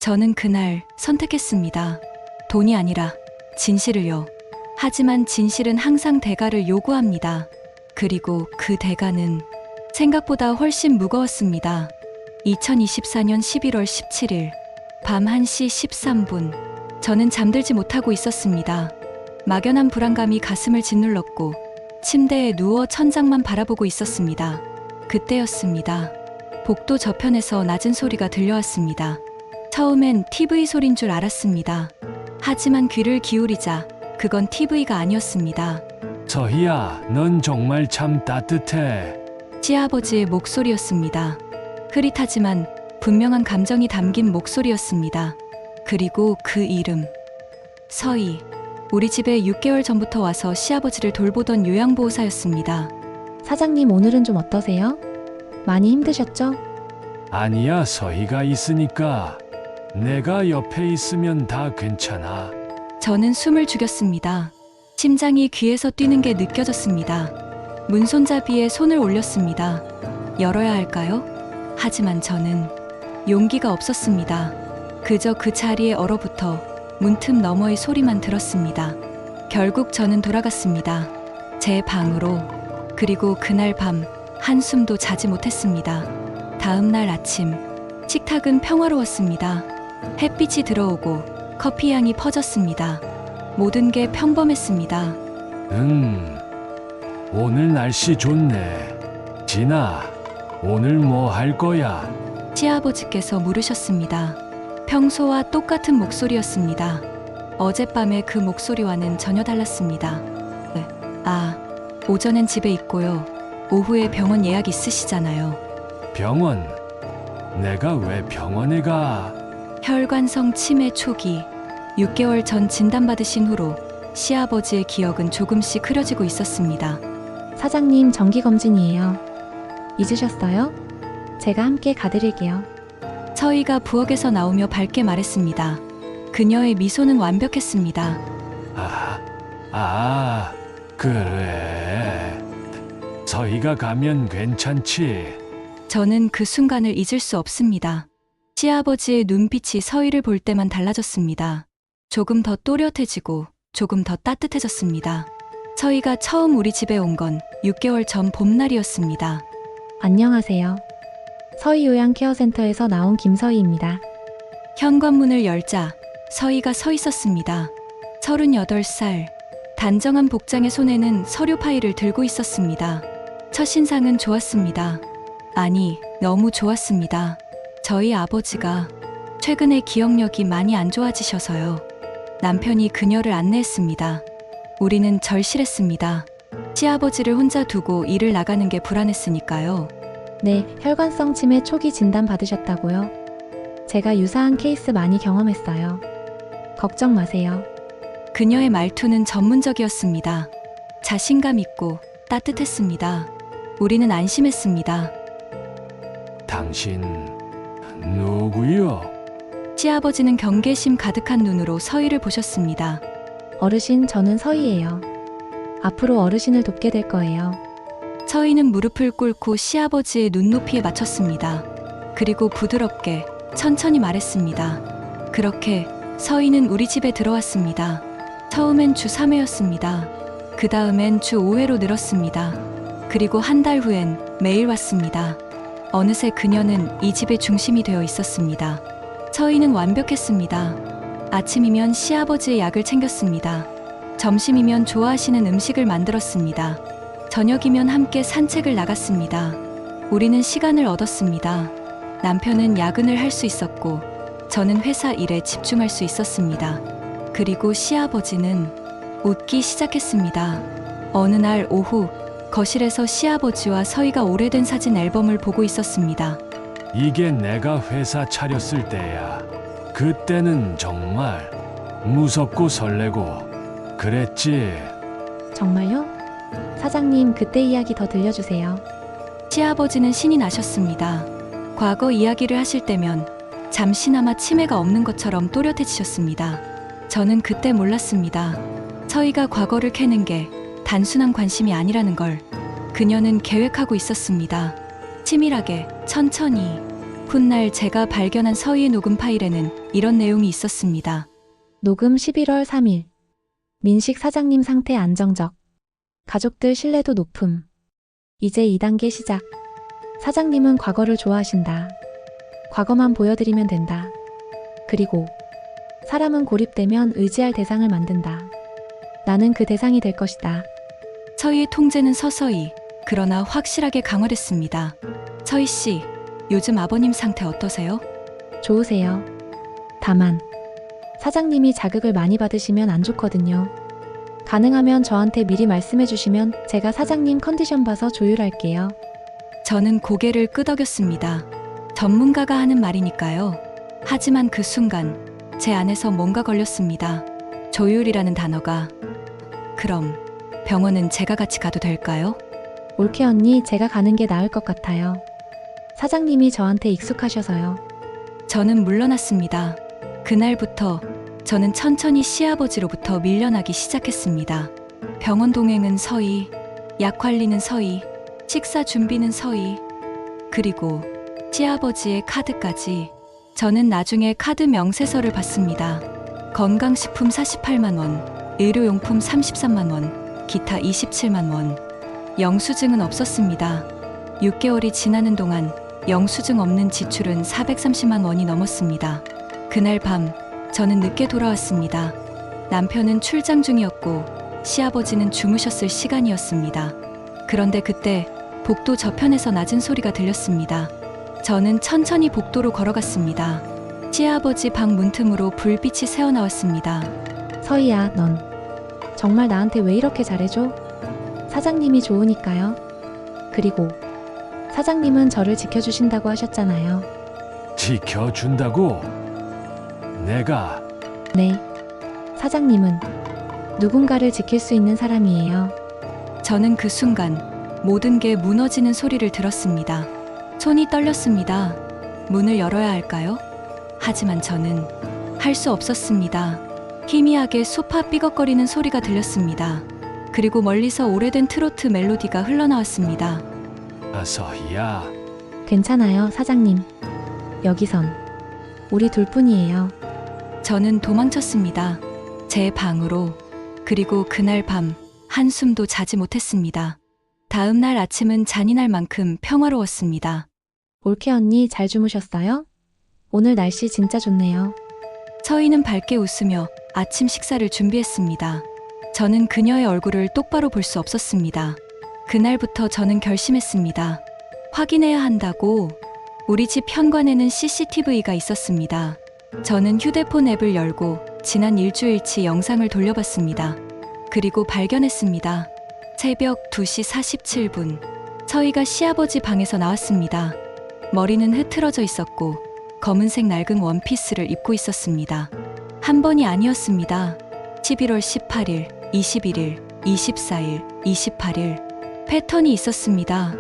저는 그날 선택했습니다. 돈이 아니라 진실을요. 하지만 진실은 항상 대가를 요구합니다. 그리고 그 대가는 생각보다 훨씬 무거웠습니다. 2024년 11월 17일 밤 1시 13분 저는 잠들지 못하고 있었습니다. 막연한 불안감이 가슴을 짓눌렀고 침대에 누워 천장만 바라보고 있었습니다. 그때였습니다. 복도 저편에서 낮은 소리가 들려왔습니다. 처음엔 TV 소린 줄 알았습니다. 하지만 귀를 기울이자 그건 TV가 아니었습니다. 서희야, 넌 정말 참 따뜻해. 시아버지의 목소리였습니다. 흐릿하지만 분명한 감정이 담긴 목소리였습니다. 그리고 그 이름, 서희. 우리 집에 6개월 전부터 와서 시아버지를 돌보던 요양보호사였습니다. 사장님, 오늘은 좀 어떠세요? 많이 힘드셨죠? 아니야, 서희가 있으니까. 내가 옆에 있으면 다 괜찮아. 저는 숨을 죽였습니다. 심장이 귀에서 뛰는 게 느껴졌습니다. 문손잡이에 손을 올렸습니다. 열어야 할까요? 하지만 저는 용기가 없었습니다. 그저 그 자리에 얼어붙어 문틈 너머의 소리만 들었습니다. 결국 저는 돌아갔습니다. 제 방으로. 그리고 그날 밤 한숨도 자지 못했습니다. 다음 날 아침 식탁은 평화로웠습니다. 햇빛이 들어오고 커피 향이 퍼졌습니다. 모든 게 평범했습니다. 오늘 날씨 좋네. 진아, 오늘 뭐 할 거야? 시아버지께서 물으셨습니다. 평소와 똑같은 목소리였습니다. 어젯밤의 그 목소리와는 전혀 달랐습니다. 오전엔 집에 있고요. 오후에 병원 예약 있으시잖아요. 병원? 내가 왜 병원에 가? 혈관성 치매 초기. 6개월 전 진단받으신 후로 시아버지의 기억은 조금씩 흐려지고 있었습니다. 사장님, 정기검진이에요. 잊으셨어요? 제가 함께 가드릴게요. 서희가 부엌에서 나오며 밝게 말했습니다. 그녀의 미소는 완벽했습니다. 그래. 서희가 가면 괜찮지? 저는 그 순간을 잊을 수 없습니다. 시아버지의 눈빛이 서희를 볼 때만 달라졌습니다. 조금 더 또렷해지고 조금 더 따뜻해졌습니다. 서희가 처음 우리 집에 온 건 6개월 전 봄날이었습니다. 안녕하세요. 서희 요양케어센터에서 나온 김서희입니다. 현관문을 열자 서희가 서 있었습니다. 38살. 단정한 복장의 손에는 서류 파일을 들고 있었습니다. 첫인상은 좋았습니다. 아니, 너무 좋았습니다. 저희 아버지가 최근에 기억력이 많이 안 좋아지셔서요. 남편이 그녀를 안내했습니다. 우리는 절실했습니다. 시아버지를 혼자 두고 일을 나가는 게 불안했으니까요. 네, 혈관성 치매 초기 진단 받으셨다고요? 제가 유사한 케이스 많이 경험했어요. 걱정 마세요. 그녀의 말투는 전문적이었습니다. 자신감 있고 따뜻했습니다. 우리는 안심했습니다. 당신 누구요? 시아버지는 경계심 가득한 눈으로 서희를 보셨습니다. 어르신, 저는 서희예요. 앞으로 어르신을 돕게 될 거예요. 서희는 무릎을 꿇고 시아버지의 눈높이에 맞췄습니다. 그리고 부드럽게 천천히 말했습니다. 그렇게 서희는 우리 집에 들어왔습니다. 처음엔 주 3회였습니다. 그 다음엔 주 5회로 늘었습니다. 그리고 한 달 후엔 매일 왔습니다. 어느새 그녀는 이 집의 중심이 되어 있었습니다. 서희는 완벽했습니다. 아침이면 시아버지의 약을 챙겼습니다. 점심이면 좋아하시는 음식을 만들었습니다. 저녁이면 함께 산책을 나갔습니다. 우리는 시간을 얻었습니다. 남편은 야근을 할 수 있었고 저는 회사 일에 집중할 수 있었습니다. 그리고 시아버지는 웃기 시작했습니다. 어느 날 오후 거실에서 시아버지와 서희가 오래된 사진 앨범을 보고 있었습니다. 이게 내가 회사 차렸을 때야. 그때는 정말 무섭고 설레고 그랬지. 정말요? 사장님, 그때 이야기 더 들려주세요. 시아버지는 신이 나셨습니다. 과거 이야기를 하실 때면 잠시나마 치매가 없는 것처럼 또렷해지셨습니다. 저는 그때 몰랐습니다. 서희가 과거를 캐는 게 단순한 관심이 아니라는 걸. 그녀는 계획하고 있었습니다. 치밀하게, 천천히, 훗날 제가 발견한 서희의 녹음 파일에는 이런 내용이 있었습니다. 녹음 11월 3일. 민식 사장님 상태 안정적. 가족들 신뢰도 높음. 이제 2단계 시작. 사장님은 과거를 좋아하신다. 과거만 보여드리면 된다. 그리고 사람은 고립되면 의지할 대상을 만든다. 나는 그 대상이 될 것이다. 서희의 통제는 서서히 그러나 확실하게 강화됐습니다. 서희 씨, 요즘 아버님 상태 어떠세요? 좋으세요. 다만 사장님이 자극을 많이 받으시면 안 좋거든요. 가능하면 저한테 미리 말씀해 주시면 제가 사장님 컨디션 봐서 조율할게요. 저는 고개를 끄덕였습니다. 전문가가 하는 말이니까요. 하지만 그 순간 제 안에서 뭔가 걸렸습니다. 조율이라는 단어가. 그럼 병원은 제가 같이 가도 될까요? 올케 언니, 제가 가는 게 나을 것 같아요. 사장님이 저한테 익숙하셔서요. 저는 물러났습니다. 그날부터 저는 천천히 시아버지로부터 밀려나기 시작했습니다. 병원 동행은 서희, 약 관리는 서희, 식사 준비는 서희, 그리고 시아버지의 카드까지. 저는 나중에 카드 명세서를 받습니다. 건강식품 48만 원, 의료용품 33만 원, 기타 27만 원. 영수증은 없었습니다. 6개월이 지나는 동안 영수증 없는 지출은 430만 원이 넘었습니다. 그날 밤 저는 늦게 돌아왔습니다. 남편은 출장 중이었고 시아버지는 주무셨을 시간이었습니다. 그런데 그때 복도 저편에서 낮은 소리가 들렸습니다. 저는 천천히 복도로 걸어갔습니다. 시아버지 방 문틈으로 불빛이 새어나왔습니다. 서희야, 넌 정말 나한테 왜 이렇게 잘해줘? 사장님이 좋으니까요. 그리고 사장님은 저를 지켜주신다고 하셨잖아요. 지켜준다고? 내가 네. 사장님은 누군가를 지킬 수 있는 사람이에요. 저는 그 순간 모든 게 무너지는 소리를 들었습니다. 손이 떨렸습니다. 문을 열어야 할까요? 하지만 저는 할 수 없었습니다. 희미하게 소파 삐걱거리는 소리가 들렸습니다. 그리고 멀리서 오래된 트로트 멜로디가 흘러나왔습니다. 서희야. 괜찮아요, 사장님. 여기선 우리 둘뿐이에요. 저는 도망쳤습니다. 제 방으로. 그리고 그날 밤 한숨도 자지 못했습니다. 다음 날 아침은 잔인할 만큼 평화로웠습니다. 올케 언니, 잘 주무셨어요? 오늘 날씨 진짜 좋네요. 서희는 밝게 웃으며 아침 식사를 준비했습니다. 저는 그녀의 얼굴을 똑바로 볼 수 없었습니다. 그날부터 저는 결심했습니다. 확인해야 한다고. 우리 집 현관에는 CCTV가 있었습니다. 저는 휴대폰 앱을 열고 지난 일주일치 영상을 돌려봤습니다. 그리고 발견했습니다. 새벽 2시 47분. 서희가 시아버지 방에서 나왔습니다. 머리는 흐트러져 있었고 검은색 낡은 원피스를 입고 있었습니다. 한 번이 아니었습니다. 11월 18일, 21일, 24일, 28일. 패턴이 있었습니다.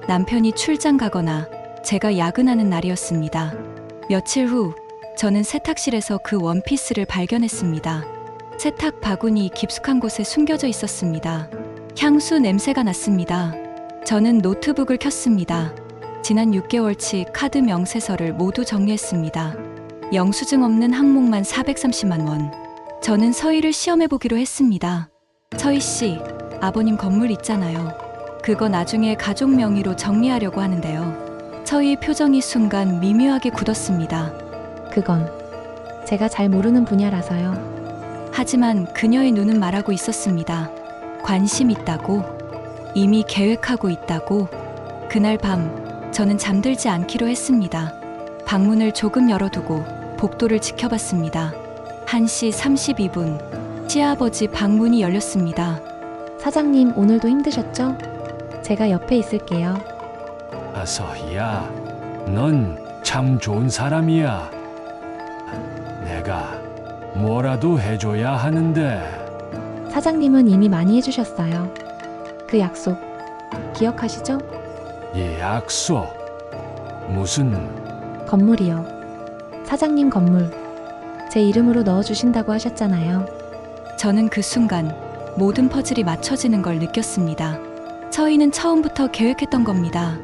남편이 출장 가거나 제가 야근하는 날이었습니다. 며칠 후 저는 세탁실에서 그 원피스를 발견했습니다. 세탁 바구니 깊숙한 곳에 숨겨져 있었습니다. 향수 냄새가 났습니다. 저는 노트북을 켰습니다. 지난 6개월치 카드 명세서를 모두 정리했습니다. 영수증 없는 항목만 430만 원. 저는 서희를 시험해보기로 했습니다. 서희 씨, 아버님 건물 있잖아요. 그거 나중에 가족 명의로 정리하려고 하는데요. 서희의 표정이 순간 미묘하게 굳었습니다. 그건 제가 잘 모르는 분야라서요. 하지만 그녀의 눈은 말하고 있었습니다. 관심 있다고, 이미 계획하고 있다고. 그날 밤 저는 잠들지 않기로 했습니다. 방문을 조금 열어두고 복도를 지켜봤습니다. 1시 32분, 시아버지 방문이 열렸습니다. 사장님, 오늘도 힘드셨죠? 제가 옆에 있을게요. 서희야, 넌 참 좋은 사람이야. 내가 뭐라도 해줘야 하는데. 사장님은 이미 많이 해주셨어요. 그 약속 기억하시죠? 이 약속 무슨? 건물이요. 사장님 건물. 제 이름으로 넣어주신다고 하셨잖아요. 저는 그 순간 모든 퍼즐이 맞춰지는 걸 느꼈습니다. 서희는 처음부터 계획했던 겁니다.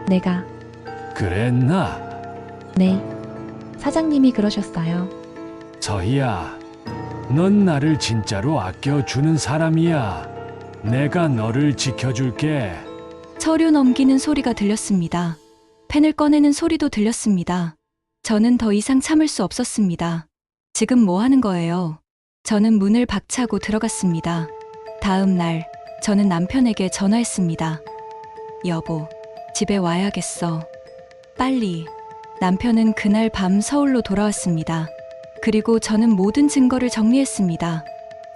내가 그랬나? 네. 사장님이 그러셨어요. 서희야, 넌 나를 진짜로 아껴주는 사람이야. 내가 너를 지켜줄게. 서류 넘기는 소리가 들렸습니다. 펜을 꺼내는 소리도 들렸습니다. 저는 더 이상 참을 수 없었습니다. 지금 뭐 하는 거예요? 저는 문을 박차고 들어갔습니다. 다음 날, 저는 남편에게 전화했습니다. 여보, 집에 와야겠어. 빨리. 남편은 그날 밤 서울로 돌아왔습니다. 그리고 저는 모든 증거를 정리했습니다.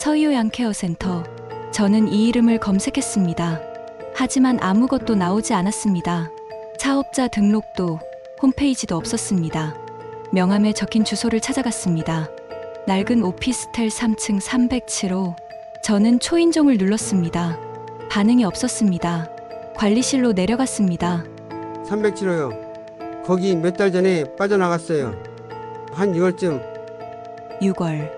서희요양 케어센터. 저는 이 이름을 검색했습니다. 하지만 아무것도 나오지 않았습니다. 사업자 등록도 홈페이지도 없었습니다. 명함에 적힌 주소를 찾아갔습니다. 낡은 오피스텔 3층 307호. 저는 초인종을 눌렀습니다. 반응이 없었습니다. 관리실로 내려갔습니다. 307호요. 거기 몇 달 전에 빠져나갔어요. 한 6월쯤. 6월.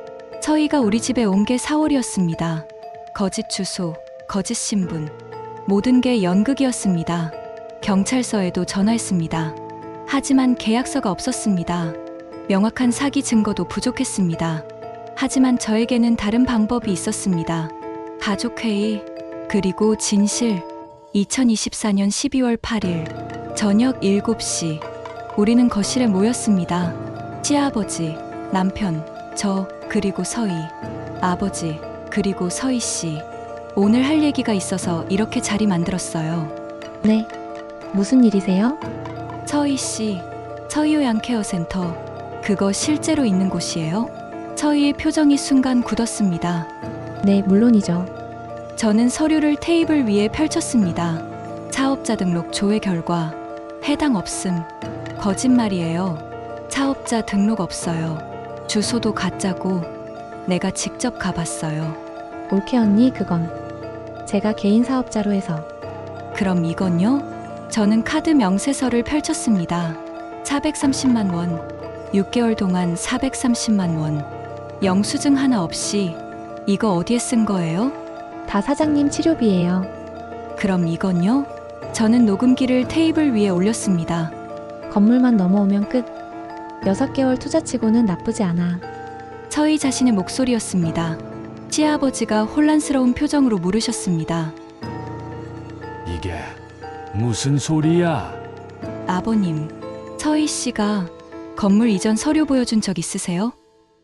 서희가 우리 집에 온 게 4월이었습니다. 거짓 주소, 거짓 신분. 모든 게 연극이었습니다. 경찰서에도 전화했습니다. 하지만 계약서가 없었습니다. 명확한 사기 증거도 부족했습니다. 하지만 저에게는 다른 방법이 있었습니다. 가족회의, 그리고 진실. 2024년 12월 8일, 저녁 7시. 우리는 거실에 모였습니다. 시아버지, 남편, 저, 그리고 서희. 아버지, 그리고 서희 씨. 오늘 할 얘기가 있어서 이렇게 자리 만들었어요. 네. 무슨 일이세요? 서희 씨, 서희요양 케어센터. 그거 실제로 있는 곳이에요? 서희의 표정이 순간 굳었습니다. 네, 물론이죠. 저는 서류를 테이블 위에 펼쳤습니다. 사업자 등록 조회 결과 해당 없음. 거짓말이에요. 사업자 등록 없어요. 주소도 가짜고 내가 직접 가봤어요. 올케 언니, 그건 제가 개인 사업자로 해서. 그럼 이건요? 저는 카드 명세서를 펼쳤습니다. 430만 원. 6개월 동안 430만 원. 영수증 하나 없이. 이거 어디에 쓴 거예요? 다 사장님 치료비예요. 그럼 이건요? 저는 녹음기를 테이블 위에 올렸습니다. 건물만 넘어오면 끝. 6개월 투자치고는 나쁘지 않아. 서희 자신의 목소리였습니다. 시아버지가 혼란스러운 표정으로 물으셨습니다. 이게 무슨 소리야? 아버님, 서희 씨가 건물 이전 서류 보여준 적 있으세요?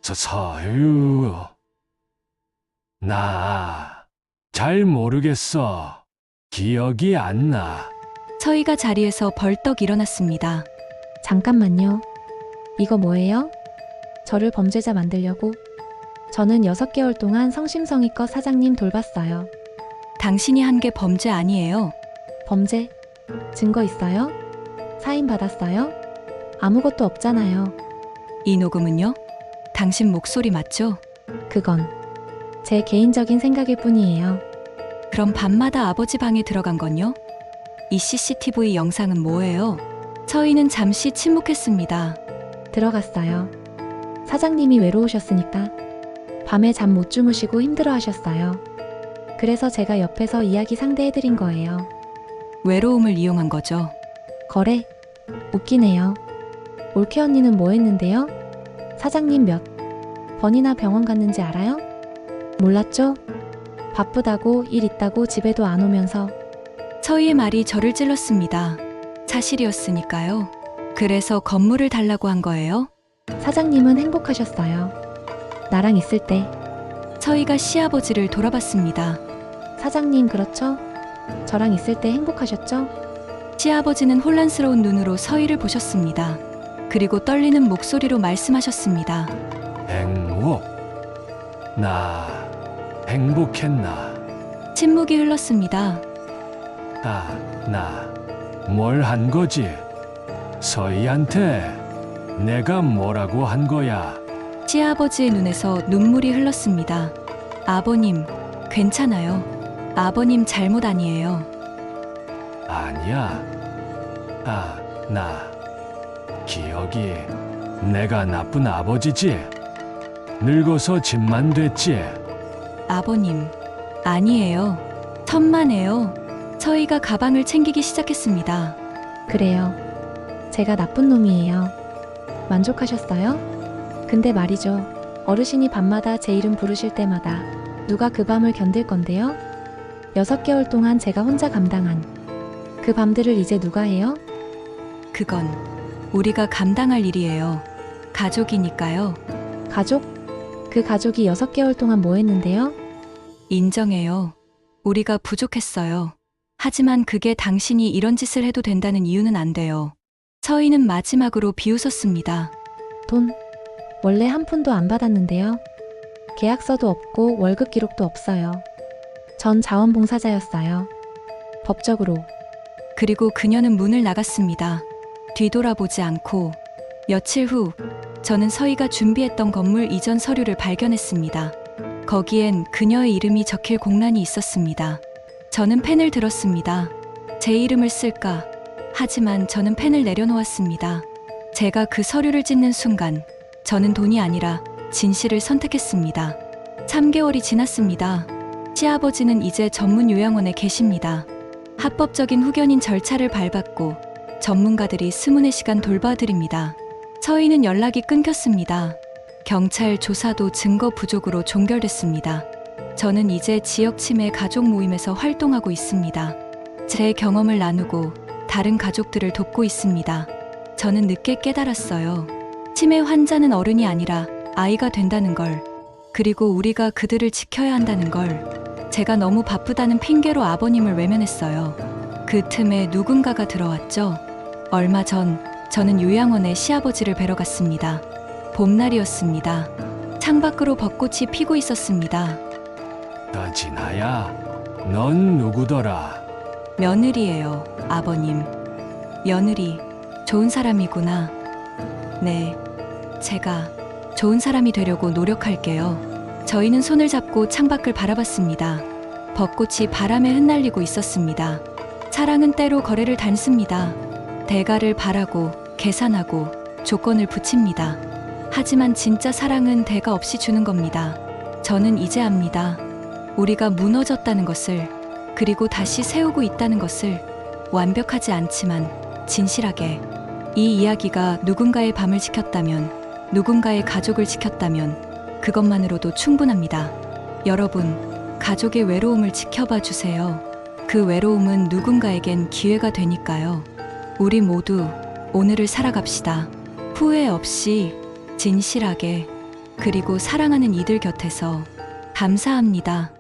서유. 나 잘 모르겠어. 기억이 안 나. 서희가 자리에서 벌떡 일어났습니다. 잠깐만요. 이거 뭐예요? 저를 범죄자 만들려고? 저는 6개월 동안 성심성의껏 사장님 돌봤어요. 당신이 한 게 범죄 아니에요. 범죄? 증거 있어요? 사인 받았어요? 아무것도 없잖아요. 이 녹음은요? 당신 목소리 맞죠? 그건 제 개인적인 생각일 뿐이에요. 그럼 밤마다 아버지 방에 들어간 건요? 이 CCTV 영상은 뭐예요? 서희는 잠시 침묵했습니다. 들어갔어요. 사장님이 외로우셨으니까. 밤에 잠 못 주무시고 힘들어 하셨어요. 그래서 제가 옆에서 이야기 상대해드린 거예요. 외로움을 이용한 거죠. 거래? 웃기네요. 올케 언니는 뭐 했는데요? 사장님 몇 번이나 병원 갔는지 알아요? 몰랐죠? 바쁘다고 일 있다고 집에도 안 오면서. 서희의 말이 저를 찔렀습니다. 사실이었으니까요. 그래서 건물을 달라고 한 거예요? 사장님은 행복하셨어요. 나랑 있을 때. 서희가 시아버지를 돌아봤습니다. 사장님 그렇죠? 저랑 있을 때 행복하셨죠? 시아버지는 혼란스러운 눈으로 서희를 보셨습니다. 그리고 떨리는 목소리로 말씀하셨습니다. 행복. 나 행복했나? 침묵이 흘렀습니다. 나 뭘 한 거지? 서희한테 내가 뭐라고 한 거야? 시아버지의 눈에서 눈물이 흘렀습니다. 아버님, 괜찮아요. 아버님 잘못 아니에요. 아니야. 나 기억이 내가 나쁜 아버지지. 늙어서 집만 됐지. 아버님, 아니에요. 천만에요. 서희가 가방을 챙기기 시작했습니다. 그래요. 제가 나쁜 놈이에요. 만족하셨어요? 근데 말이죠. 어르신이 밤마다 제 이름 부르실 때마다 누가 그 밤을 견딜 건데요? 6개월 동안 제가 혼자 감당한 그 밤들을 이제 누가 해요? 그건 우리가 감당할 일이에요. 가족이니까요. 가족? 그 가족이 6개월 동안 뭐 했는데요? 인정해요. 우리가 부족했어요. 하지만 그게 당신이 이런 짓을 해도 된다는 이유는 안 돼요. 서희는 마지막으로 비웃었습니다. 돈? 원래 한 푼도 안 받았는데요. 계약서도 없고 월급 기록도 없어요. 전 자원봉사자였어요. 법적으로. 그리고 그녀는 문을 나갔습니다. 뒤돌아보지 않고. 며칠 후 저는 서희가 준비했던 건물 이전 서류를 발견했습니다. 거기엔 그녀의 이름이 적힐 공란이 있었습니다. 저는 펜을 들었습니다. 제 이름을 쓸까? 하지만 저는 펜을 내려놓았습니다. 제가 그 서류를 찢는 순간 저는 돈이 아니라 진실을 선택했습니다. 3개월이 지났습니다. 시아버지는 이제 전문 요양원에 계십니다. 합법적인 후견인 절차를 밟았고 전문가들이 스문의 시간 돌봐드립니다. 서희는 연락이 끊겼습니다. 경찰 조사도 증거 부족으로 종결됐습니다. 저는 이제 지역 치매 가족 모임에서 활동하고 있습니다. 제 경험을 나누고 다른 가족들을 돕고 있습니다. 저는 늦게 깨달았어요. 치매 환자는 어른이 아니라 아이가 된다는 걸, 그리고 우리가 그들을 지켜야 한다는 걸. 제가 너무 바쁘다는 핑계로 아버님을 외면했어요. 그 틈에 누군가가 들어왔죠. 얼마 전 저는 요양원에 시아버지를 뵈러 갔습니다. 봄날이었습니다. 창밖으로 벚꽃이 피고 있었습니다. 나 진아야. 넌 누구더라? 며느리예요, 아버님. 며느리, 좋은 사람이구나. 네, 제가 좋은 사람이 되려고 노력할게요. 저희는 손을 잡고 창밖을 바라봤습니다. 벚꽃이 바람에 흩날리고 있었습니다. 사랑은 때로 거래를 닮습니다. 대가를 바라고 계산하고 조건을 붙입니다. 하지만 진짜 사랑은 대가 없이 주는 겁니다. 저는 이제 압니다. 우리가 무너졌다는 것을, 그리고 다시 세우고 있다는 것을. 완벽하지 않지만 진실하게. 이 이야기가 누군가의 밤을 지켰다면, 누군가의 가족을 지켰다면 그것만으로도 충분합니다. 여러분, 가족의 외로움을 지켜봐 주세요. 그 외로움은 누군가에겐 기회가 되니까요. 우리 모두 오늘을 살아갑시다. 후회 없이, 진실하게, 그리고 사랑하는 이들 곁에서. 감사합니다.